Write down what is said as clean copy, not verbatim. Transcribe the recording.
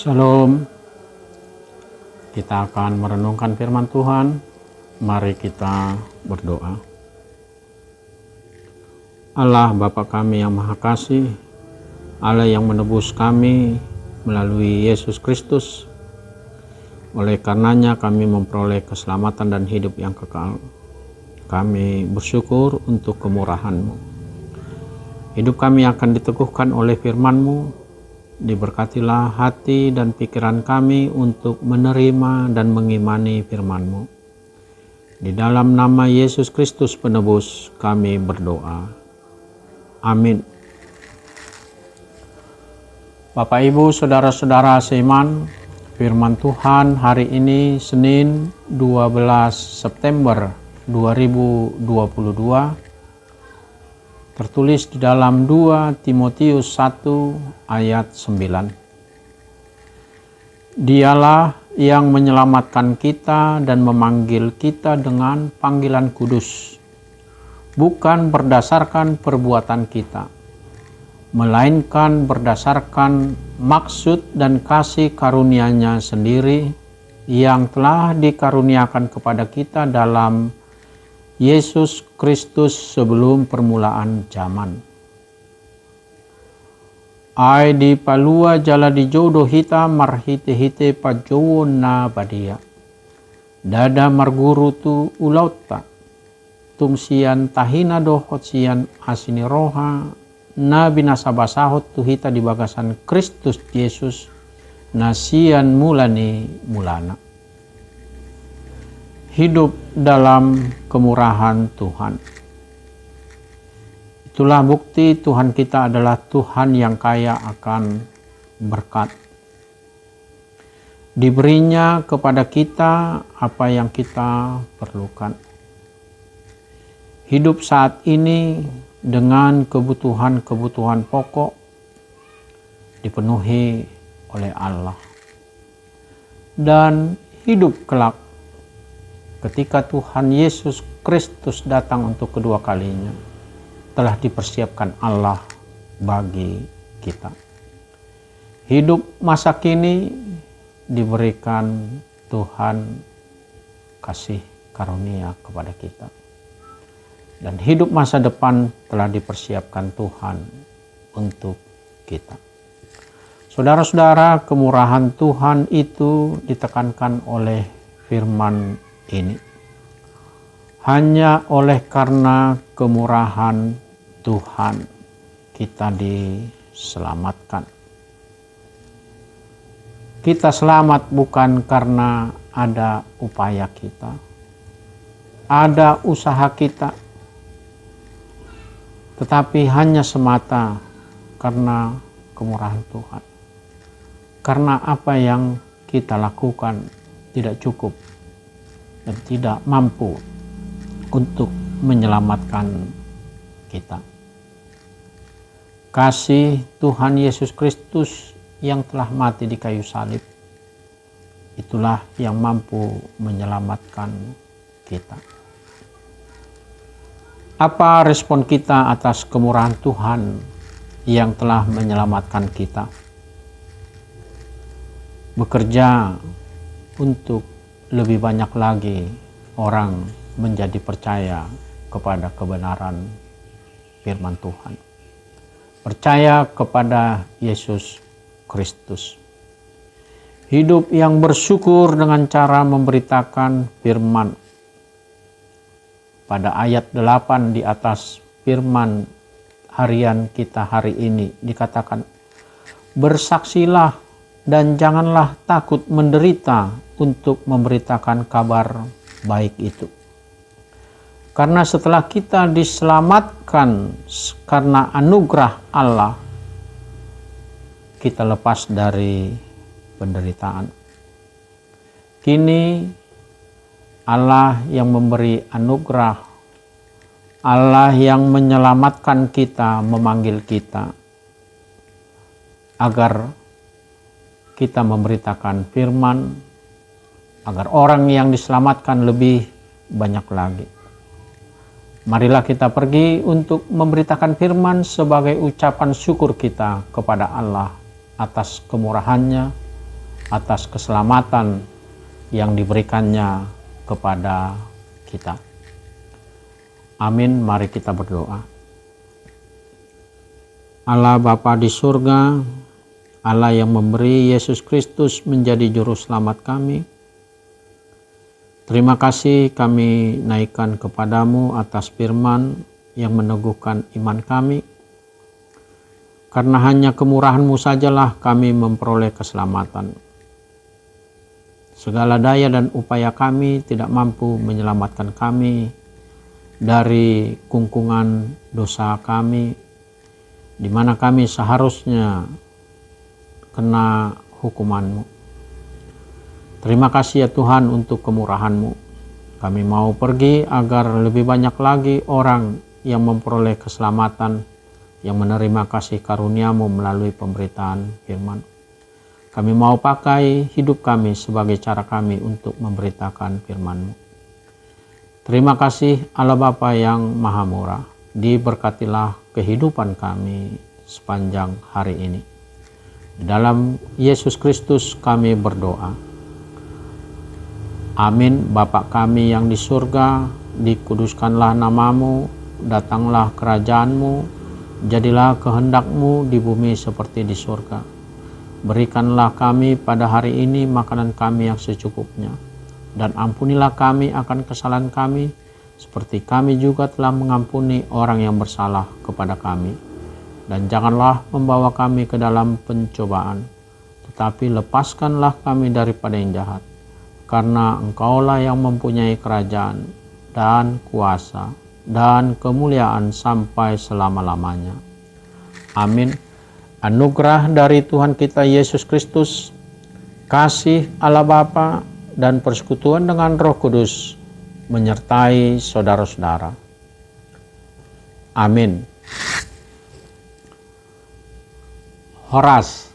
Shalom. Kita akan merenungkan firman Tuhan. Mari kita berdoa. Allah Bapa kami yang Maha Kasih, Allah yang menebus kami melalui Yesus Kristus. Oleh karenanya kami memperoleh keselamatan dan hidup yang kekal. Kami bersyukur untuk kemurahan-Mu. Hidup kami akan diteguhkan oleh firman-Mu. Diberkatilah hati dan pikiran kami untuk menerima dan mengimani firman-Mu. Di dalam nama Yesus Kristus penebus kami berdoa. Amin. Bapak Ibu saudara-saudara seiman, firman Tuhan hari ini Senin 12 September 2022 tertulis di dalam 2 Timotius 1 ayat 9. Dialah yang menyelamatkan kita dan memanggil kita dengan panggilan kudus, bukan berdasarkan perbuatan kita, melainkan berdasarkan maksud dan kasih karunia-Nya sendiri yang telah dikaruniakan kepada kita dalam Yesus Kristus sebelum permulaan zaman. Ai di palua jala di jodoh hita marhite-hite pajowo na badia. Dada marguru tu ulauta. Tumsian tahina dohot sian asini roha. Na binasabasahot tu hita di bagasan Kristus Yesus. Nasian mulani mulana. Hidup dalam kemurahan Tuhan. Itulah bukti Tuhan kita adalah Tuhan yang kaya akan berkat. Diberinya kepada kita apa yang kita perlukan. Hidup saat ini dengan kebutuhan-kebutuhan pokok dipenuhi oleh Allah. Dan hidup kelak ketika Tuhan Yesus Kristus datang untuk kedua kalinya, telah dipersiapkan Allah bagi kita. Hidup masa kini diberikan Tuhan kasih karunia kepada kita. Dan hidup masa depan telah dipersiapkan Tuhan untuk kita. Saudara-saudara, kemurahan Tuhan itu ditekankan oleh firman ini. Hanya oleh karena kemurahan Tuhan kita diselamatkan. Kita selamat bukan karena ada upaya kita, ada usaha kita, tetapi hanya semata karena kemurahan Tuhan. Karena apa yang kita lakukan tidak cukup dan tidak mampu untuk menyelamatkan kita. Kasih Tuhan Yesus Kristus yang telah mati di kayu salib, itulah yang mampu menyelamatkan kita. Apa respon kita atas kemurahan Tuhan yang telah menyelamatkan kita? Bekerja untuk lebih banyak lagi orang menjadi percaya kepada kebenaran firman Tuhan. Percaya kepada Yesus Kristus. Hidup yang bersyukur dengan cara memberitakan firman. Pada ayat 8 di atas firman harian kita hari ini dikatakan, bersaksilah dan janganlah takut menderita untuk memberitakan kabar baik itu. Karena setelah kita diselamatkan karena anugerah Allah, kita lepas dari penderitaan. Kini Allah yang memberi anugerah, Allah yang menyelamatkan kita, memanggil kita agar kita memberitakan firman, agar orang yang diselamatkan lebih banyak lagi. Marilah kita pergi untuk memberitakan firman sebagai ucapan syukur kita kepada Allah atas kemurahannya, atas keselamatan yang diberikannya kepada kita. Amin. Mari kita berdoa. Allah Bapa di surga, Allah yang memberi Yesus Kristus menjadi juru selamat kami, terima kasih kami naikkan kepadamu atas firman yang meneguhkan iman kami. Karena hanya kemurahan-Mu sajalah kami memperoleh keselamatan. Segala daya dan upaya kami tidak mampu menyelamatkan kami dari kungkungan dosa kami, di mana kami seharusnya kena hukuman-Mu. Terima kasih ya Tuhan untuk kemurahan-Mu. Kami mau pergi agar lebih banyak lagi orang yang memperoleh keselamatan, yang menerima kasih karunia-Mu melalui pemberitaan firman. Kami mau pakai hidup kami sebagai cara kami untuk memberitakan firman-Mu. Terima kasih Allah Bapa yang Maha Murah. Diberkatilah kehidupan kami sepanjang hari ini. Dalam Yesus Kristus kami berdoa. Amin. Bapa kami yang di surga, dikuduskanlah nama-Mu, datanglah kerajaan-Mu, jadilah kehendak-Mu di bumi seperti di surga. Berikanlah kami pada hari ini makanan kami yang secukupnya, dan ampunilah kami akan kesalahan kami, seperti kami juga telah mengampuni orang yang bersalah kepada kami. Dan janganlah membawa kami ke dalam pencobaan, tetapi lepaskanlah kami daripada yang jahat. Karena Engkaulah yang mempunyai kerajaan dan kuasa dan kemuliaan sampai selama-lamanya. Amin. Anugerah dari Tuhan kita Yesus Kristus, kasih Allah Bapa, dan persekutuan dengan Roh Kudus menyertai saudara-saudara. Amin. Horas.